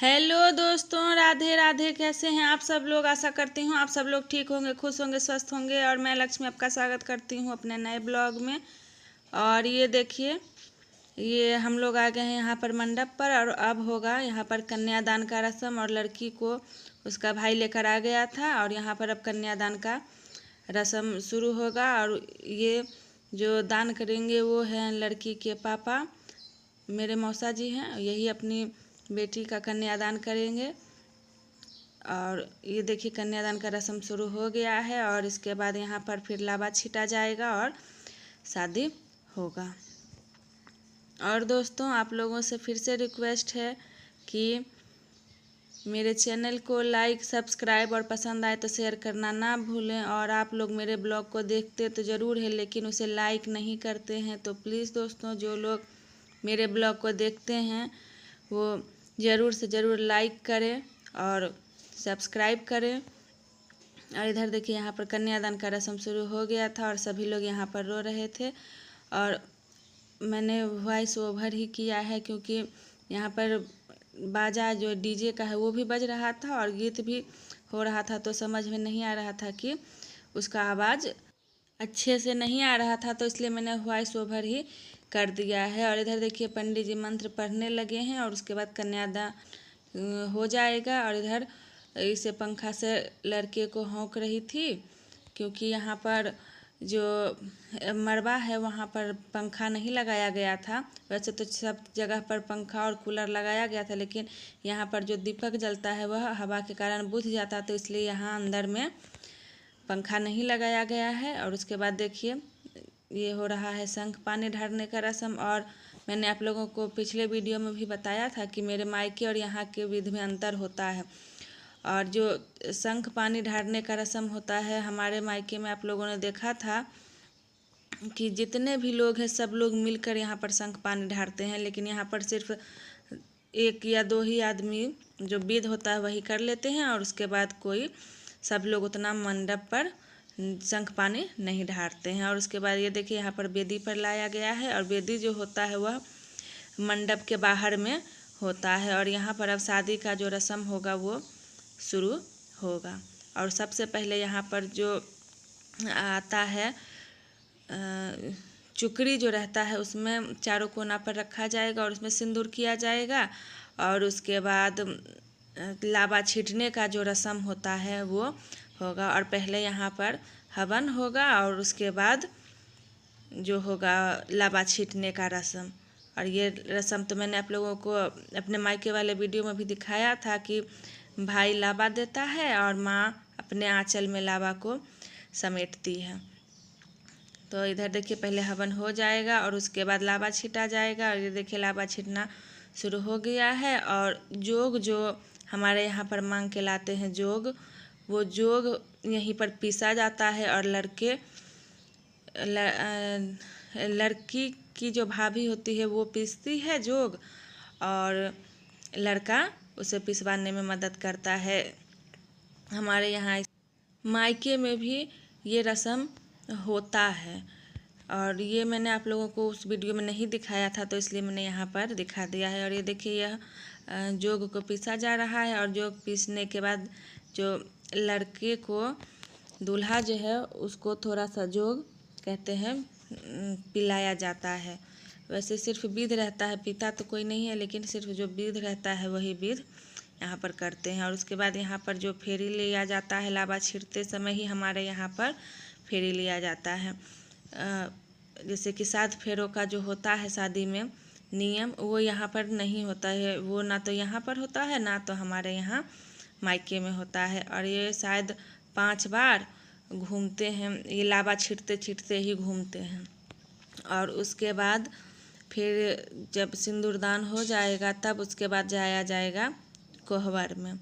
Hello दोस्तों, राधे राधे। कैसे हैं आप सब लोग? आशा करती हूँ आप सब लोग ठीक होंगे, खुश होंगे, स्वस्थ होंगे। और मैं लक्ष्मी आपका स्वागत करती हूँ अपने नए ब्लॉग में। और ये देखिए, ये हम लोग आ गए हैं यहाँ पर मंडप पर। और अब होगा यहाँ पर कन्यादान का रस्म। और लड़की को उसका भाई लेकर आ गया था और यहाँ पर अब कन्यादान का रस्म शुरू होगा। और ये जो दान करेंगे वो हैं लड़की के पापा, मेरे मौसा जी हैं। यही अपनी बेटी का कन्यादान करेंगे। और ये देखिए, कन्यादान का रस्म शुरू हो गया है। और इसके बाद यहाँ पर फिर लावा छीटा जाएगा और शादी होगा। और दोस्तों, आप लोगों से फिर से रिक्वेस्ट है कि मेरे चैनल को लाइक, सब्सक्राइब और पसंद आए तो शेयर करना ना भूलें। और आप लोग मेरे ब्लॉग को देखते तो ज़रूर है, लेकिन उसे लाइक नहीं करते हैं। तो प्लीज़ दोस्तों, जो लोग मेरे ब्लॉग को देखते हैं वो ज़रूर से ज़रूर लाइक करें और सब्सक्राइब करें। और इधर देखिए, यहाँ पर कन्यादान का रस्म शुरू हो गया था और सभी लोग यहाँ पर रो रहे थे। और मैंने वॉइस ओवर ही किया है क्योंकि यहाँ पर बाजा जो डीजे का है वो भी बज रहा था और गीत भी हो रहा था, तो समझ में नहीं आ रहा था कि उसका आवाज़ अच्छे से नहीं आ रहा था, तो इसलिए मैंने वॉइस ओवर ही कर दिया है। और इधर देखिए, पंडित जी मंत्र पढ़ने लगे हैं और उसके बाद कन्यादान हो जाएगा। और इधर इसे पंखा से लड़के को हौंक रही थी क्योंकि यहाँ पर जो मरबा है वहाँ पर पंखा नहीं लगाया गया था। वैसे तो सब जगह पर पंखा और कूलर लगाया गया था, लेकिन यहाँ पर जो दीपक जलता है वह हवा के कारण बुझ जाता, तो इसलिए यहाँ अंदर में पंखा नहीं लगाया गया है। और उसके बाद देखिए, ये हो रहा है शंख पानी ढारने का रस्म। और मैंने आप लोगों को पिछले वीडियो में भी बताया था कि मेरे मायके और यहाँ के विधि में अंतर होता है। और जो शंख पानी ढारने का रस्म होता है हमारे मायके में, आप लोगों ने देखा था कि जितने भी लोग हैं सब लोग मिलकर यहाँ पर शंख पानी ढारते हैं, लेकिन यहाँ पर सिर्फ एक या दो ही आदमी जो विध होता है वही कर लेते हैं। और उसके बाद कोई सब लोग उतना मंडप पर शंख पानी नहीं ढारते हैं। और उसके बाद ये देखिए, यहाँ पर वेदी पर लाया गया है और वेदी जो होता है वह मंडप के बाहर में होता है। और यहाँ पर अब शादी का जो रस्म होगा वो शुरू होगा। और सबसे पहले यहाँ पर जो आता है चुकड़ी जो रहता है उसमें चारों कोना पर रखा जाएगा और उसमें सिंदूर किया जाएगा। और उसके बाद लावा छीटने का जो रस्म होता है वो होगा। और पहले यहाँ पर हवन होगा और उसके बाद जो होगा लावा छीटने का रस्म। और ये रस्म तो मैंने आप लोगों को अपने मायके वाले वीडियो में भी दिखाया था कि भाई लावा देता है और माँ अपने आंचल में लावा को समेटती है। तो इधर देखिए, पहले हवन हो जाएगा और उसके बाद लावा छीटा जाएगा। और ये देखिए, लावा छीटना शुरू हो गया है। और जोग जो हमारे यहाँ पर मांग के लाते हैं जोग, वो जोग यहीं पर पीसा जाता है। और लड़की की जो भाभी होती है वो पीसती है जोग, और लड़का उसे पिसवाने में मदद करता है। हमारे यहाँ मायके में भी ये रस्म होता है। और ये मैंने आप लोगों को उस वीडियो में नहीं दिखाया था, तो इसलिए मैंने यहाँ पर दिखा दिया है। और ये देखिए, यह जोग को पीसा जा रहा है। और जोग पीसने के बाद जो लड़के को दूल्हा जो है उसको थोड़ा सा जोग कहते हैं पिलाया जाता है। वैसे सिर्फ विध रहता है, पीता तो कोई नहीं है, लेकिन सिर्फ जो विध रहता है वही विध यहाँ पर करते हैं। और उसके बाद यहाँ पर जो फेरी लिया जाता है, लावा छीटते समय ही हमारे यहाँ पर फेरी लिया जाता है। जैसे कि 7 फेरों का जो होता है शादी में नियम, वो यहाँ पर नहीं होता है। वो ना तो यहाँ पर होता है ना तो हमारे यहाँ मायके में होता है। और ये शायद 5 बार घूमते हैं, ये लावा छीटते छीटते ही घूमते हैं। और उसके बाद फिर जब सिंदूरदान हो जाएगा तब उसके बाद जाया जाएगा कोहबर में।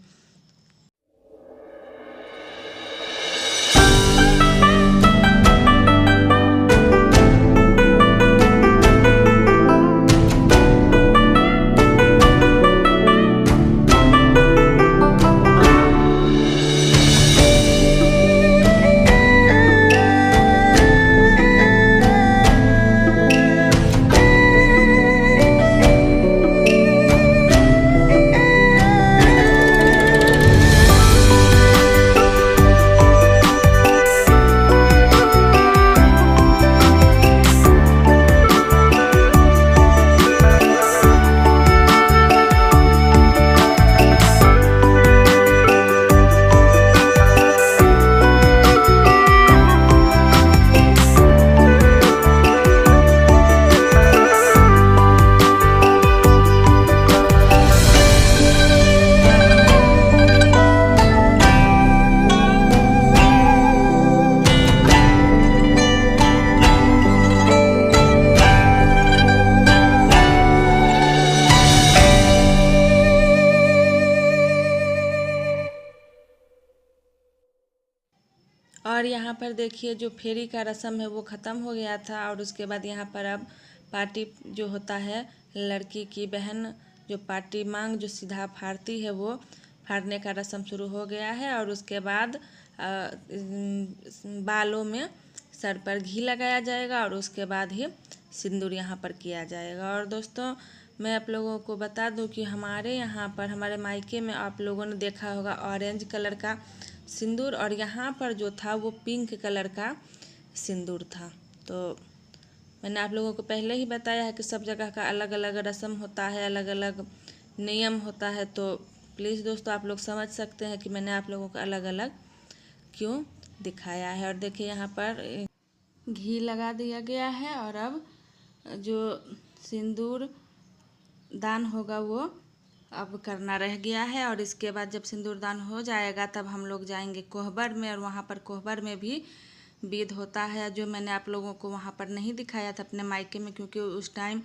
और यहाँ पर देखिए जो फेरी का रस्म है वो ख़त्म हो गया था। और उसके बाद यहाँ पर अब पार्टी जो होता है, लड़की की बहन जो पार्टी मांग जो सीधा फाड़ती है वो फाड़ने का रस्म शुरू हो गया है। और उसके बाद बालों में सर पर घी लगाया जाएगा और उसके बाद ही सिंदूर यहाँ पर किया जाएगा। और दोस्तों मैं आप लोगों को बता दूं कि हमारे यहाँ पर हमारे मायके में आप लोगों ने देखा होगा ऑरेंज कलर का सिंदूर, और यहाँ पर जो था वो पिंक कलर का सिंदूर था। तो मैंने आप लोगों को पहले ही बताया है कि सब जगह का अलग अलग रस्म होता है, अलग अलग नियम होता है। तो प्लीज़ दोस्तों आप लोग समझ सकते हैं कि मैंने आप लोगों को अलग अलग क्यों दिखाया है। और देखिए यहाँ पर घी लगा दिया गया है और अब जो सिंदूर दान होगा वो अब करना रह गया है। और इसके बाद जब सिंदूर दान हो जाएगा तब हम लोग जाएंगे कोहबर में, और वहाँ पर कोहबर में भी विध होता है जो मैंने आप लोगों को वहाँ पर नहीं दिखाया था अपने मायके में, क्योंकि उस टाइम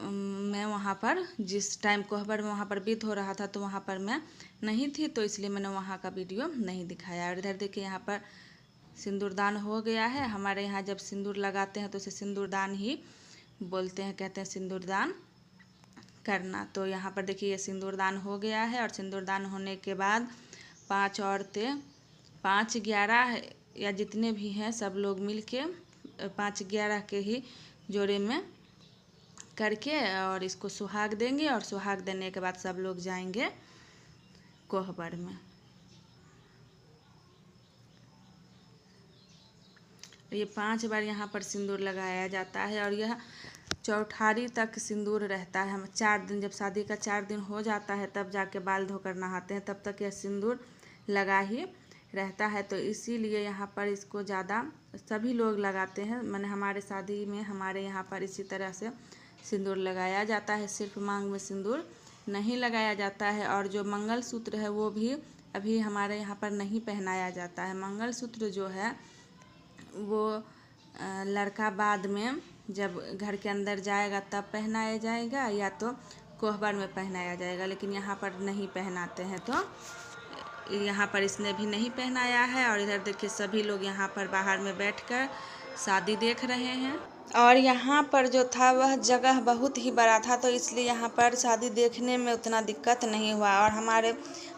मैं वहाँ पर जिस टाइम कोहबर में वहाँ पर विध हो रहा था तो वहाँ पर मैं नहीं थी, तो इसलिए मैंने वहाँ का वीडियो नहीं दिखाया। और इधर देखिए यहाँ पर सिंदूरदान हो गया है। हमारे यहाँ जब सिंदूर लगाते हैं तो उसे सिंदूरदान ही बोलते हैं, कहते हैं सिंदूरदान करना। तो यहाँ पर देखिए ये सिंदूरदान हो गया है। और सिंदूरदान होने के बाद 5 औरतें 5-11 या जितने भी हैं सब लोग मिलके 5-11 के ही जोड़े में करके और इसको सुहाग देंगे। और सुहाग देने के बाद सब लोग जाएंगे कोहबर में। ये 5 बार यहाँ पर सिंदूर लगाया जाता है और यह चौठारी तक सिंदूर रहता है। हम 4 दिन, जब शादी का 4 दिन हो जाता है तब जाके बाल धोकर नहाते हैं, तब तक यह सिंदूर लगा ही रहता है। तो इसीलिए यहाँ पर इसको ज़्यादा सभी लोग लगाते हैं। मैंने हमारे शादी में हमारे यहाँ पर इसी तरह से सिंदूर लगाया जाता है, सिर्फ मांग में सिंदूर नहीं लगाया जाता है। और जो मंगलसूत्र है वो भी अभी हमारे यहाँ पर नहीं पहनाया जाता है। मंगलसूत्र जो है वो लड़का बाद में जब घर के अंदर जाएगा तब पहनाया जाएगा, या तो कोहबर में पहनाया जाएगा, लेकिन यहाँ पर नहीं पहनाते हैं। तो यहाँ पर इसने भी नहीं पहनाया है। और इधर देखिए सभी लोग यहाँ पर बाहर में बैठकर शादी देख रहे हैं। और यहाँ पर जो था वह जगह बहुत ही बड़ा था, तो इसलिए यहाँ पर शादी देखने में उतना दिक्कत नहीं हुआ। और हमारे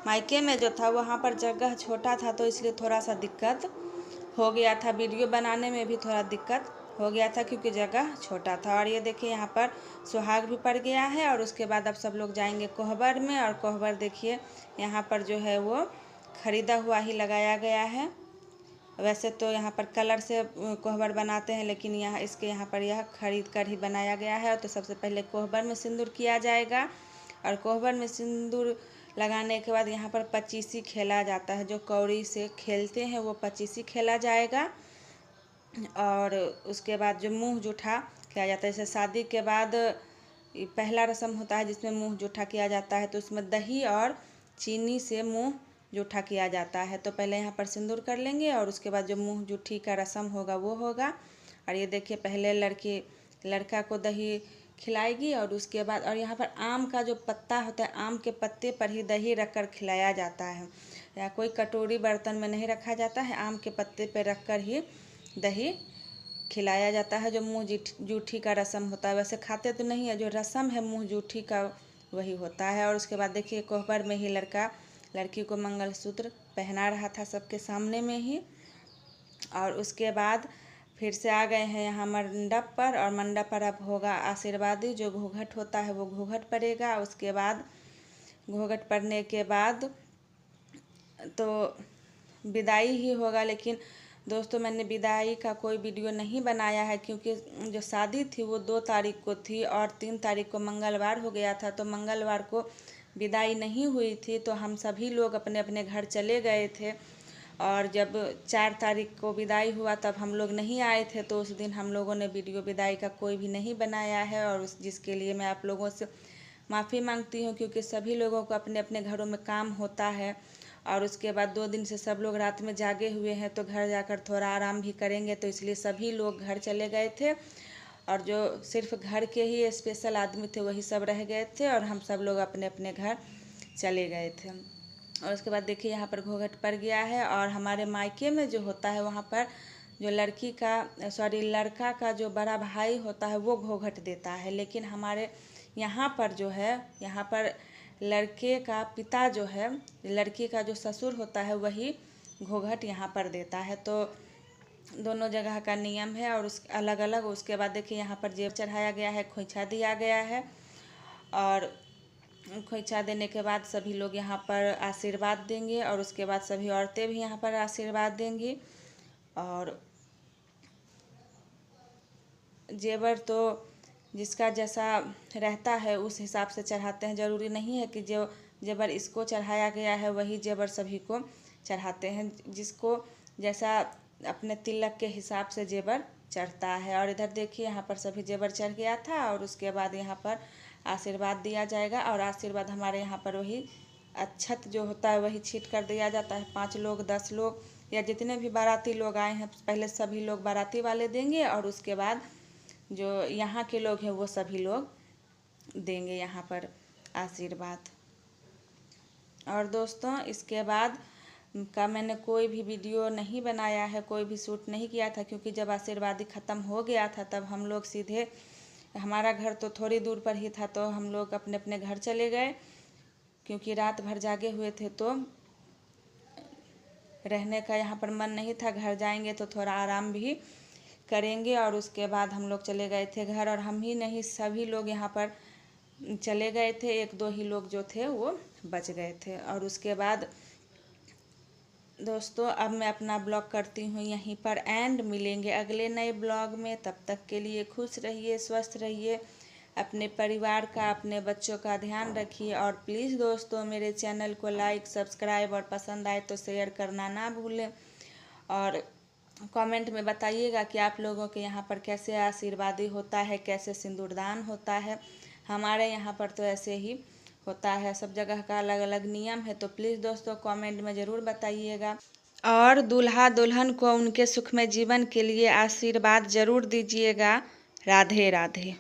मायके में जो था वहाँ पर जगह छोटा था, तो इसलिए थोड़ा सा दिक्कत हो गया था। वीडियो बनाने में भी थोड़ा दिक्कत हो गया था क्योंकि जगह छोटा था। और ये देखिए यहाँ पर सुहाग भी पड़ गया है। और उसके बाद अब सब लोग जाएंगे कोहबर में। और कोहबर देखिए यहाँ पर जो है वो ख़रीदा हुआ ही लगाया गया है। वैसे तो यहाँ पर कलर से कोहबर बनाते हैं, लेकिन यहाँ पर यह खरीद कर ही बनाया गया है। तो सबसे पहले कोहबर में सिंदूर किया जाएगा। और कोहबर में सिंदूर लगाने के बाद यहाँ पर पचीसी खेला जाता है। जो कौड़ी से खेलते हैं वो पचीसी खेला जाएगा। और उसके बाद जो मुँह जूठा किया जाता है, जैसे शादी के बाद पहला रस्म होता है जिसमें मुँह जूठा किया जाता है, तो उसमें दही और चीनी से मुँह जूठा किया जाता है। तो पहले यहाँ पर सिंदूर कर लेंगे और उसके बाद जो मुँह जूठी का रस्म होगा वो होगा। और ये देखिए पहले लड़का को दही खिलाएगी और उसके बाद, और यहाँ पर आम का जो पत्ता होता है, आम के पत्ते पर ही दही रखकर खिलाया जाता है, या कोई कटोरी बर्तन में नहीं रखा जाता है, आम के पत्ते पर रखकर ही दही खिलाया जाता है। जो मुँह जूठी का रस्म होता है, वैसे खाते तो नहीं है, जो रस्म है मुँह जूठी का वही होता है। और उसके बाद देखिए कोहबर में ही लड़का लड़की को मंगलसूत्र पहना रहा था सबके सामने में ही। और उसके बाद फिर से आ गए हैं यहाँ मंडप पर, और मंडप पर अब होगा आशीर्वादी, जो घूंघट होता है वो घूंघट पड़ेगा। उसके बाद घूंघट पड़ने के बाद तो विदाई ही होगा। लेकिन दोस्तों मैंने विदाई का कोई वीडियो नहीं बनाया है, क्योंकि जो शादी थी वो 2 तारीख को थी और 3 तारीख को मंगलवार हो गया था। तो मंगलवार को विदाई नहीं हुई थी, तो हम सभी लोग अपने अपने घर चले गए थे। और जब 4 तारीख को विदाई हुआ तब हम लोग नहीं आए थे, तो उस दिन हम लोगों ने वीडियो विदाई का कोई भी नहीं बनाया है। और जिसके लिए मैं आप लोगों से माफ़ी मांगती हूँ, क्योंकि सभी लोगों को अपने अपने घरों में काम होता है। और उसके बाद 2 दिन से सब लोग रात में जागे हुए हैं, तो घर जाकर थोड़ा आराम भी करेंगे, तो इसलिए सभी लोग घर चले गए थे। और जो सिर्फ घर के ही स्पेशल आदमी थे वही सब रह गए थे, और हम सब लोग अपने अपने घर चले गए थे। और उसके बाद देखिए यहाँ पर घूंघट पड़ गया है। और हमारे मायके में जो होता है वहाँ पर जो लड़का का जो बड़ा भाई होता है वो घूंघट देता है, लेकिन हमारे यहाँ पर जो है, यहाँ पर लड़के का पिता जो है, लड़की का जो ससुर होता है वही घूंघट यहाँ पर देता है। तो दोनों जगह का नियम है और उस अलग अलग। उसके बाद देखिए यहाँ पर जेब चढ़ाया गया है, खोइछा दिया गया है। और खोइछा देने के बाद सभी लोग यहाँ पर आशीर्वाद देंगे और उसके बाद सभी औरतें भी यहाँ पर आशीर्वाद देंगी। और जेवर तो जिसका जैसा रहता है उस हिसाब से चढ़ाते हैं। ज़रूरी नहीं है कि जो जेवर इसको चढ़ाया गया है वही जेवर सभी को चढ़ाते हैं, जिसको जैसा अपने तिलक के हिसाब से जेवर चढ़ता है। और इधर देखिए यहाँ पर सभी जेवर चढ़ गया था और उसके बाद यहाँ पर आशीर्वाद दिया जाएगा। और आशीर्वाद हमारे यहाँ पर वही अक्षत जो होता है वही छीट कर दिया जाता है। 5 लोग 10 लोग या जितने भी बाराती लोग आए हैं पहले सभी लोग बाराती वाले देंगे और उसके बाद जो यहाँ के लोग हैं वो सभी लोग देंगे यहाँ पर आशीर्वाद। और दोस्तों इसके बाद का मैंने कोई भी वीडियो नहीं बनाया है, कोई भी शूट नहीं किया था, क्योंकि जब आशीर्वादी ख़त्म हो गया था तब हम लोग सीधे, हमारा घर तो थोड़ी दूर पर ही था, तो हम लोग अपने अपने घर चले गए, क्योंकि रात भर जागे हुए थे तो रहने का यहाँ पर मन नहीं था। घर जाएंगे तो थोड़ा आराम भी करेंगे। और उसके बाद हम लोग चले गए थे घर, और हम ही नहीं सभी लोग यहाँ पर चले गए थे, 1-2 ही लोग जो थे वो बच गए थे। और उसके बाद दोस्तों अब मैं अपना ब्लॉग करती हूँ यहीं पर एंड। मिलेंगे अगले नए ब्लॉग में, तब तक के लिए खुश रहिए, स्वस्थ रहिए, अपने परिवार का, अपने बच्चों का ध्यान रखिए। और प्लीज़ दोस्तों मेरे चैनल को लाइक, सब्सक्राइब और पसंद आए तो शेयर करना ना भूलें। और कमेंट में बताइएगा कि आप लोगों के यहाँ पर कैसे आशीर्वादी होता है, कैसे सिंदूरदान होता है। हमारे यहाँ पर तो ऐसे ही होता है, सब जगह का अलग अलग नियम है। तो प्लीज़ दोस्तों कमेंट में ज़रूर बताइएगा। और दूल्हा दुल्हन को उनके सुखमय जीवन के लिए आशीर्वाद ज़रूर दीजिएगा। राधे राधे।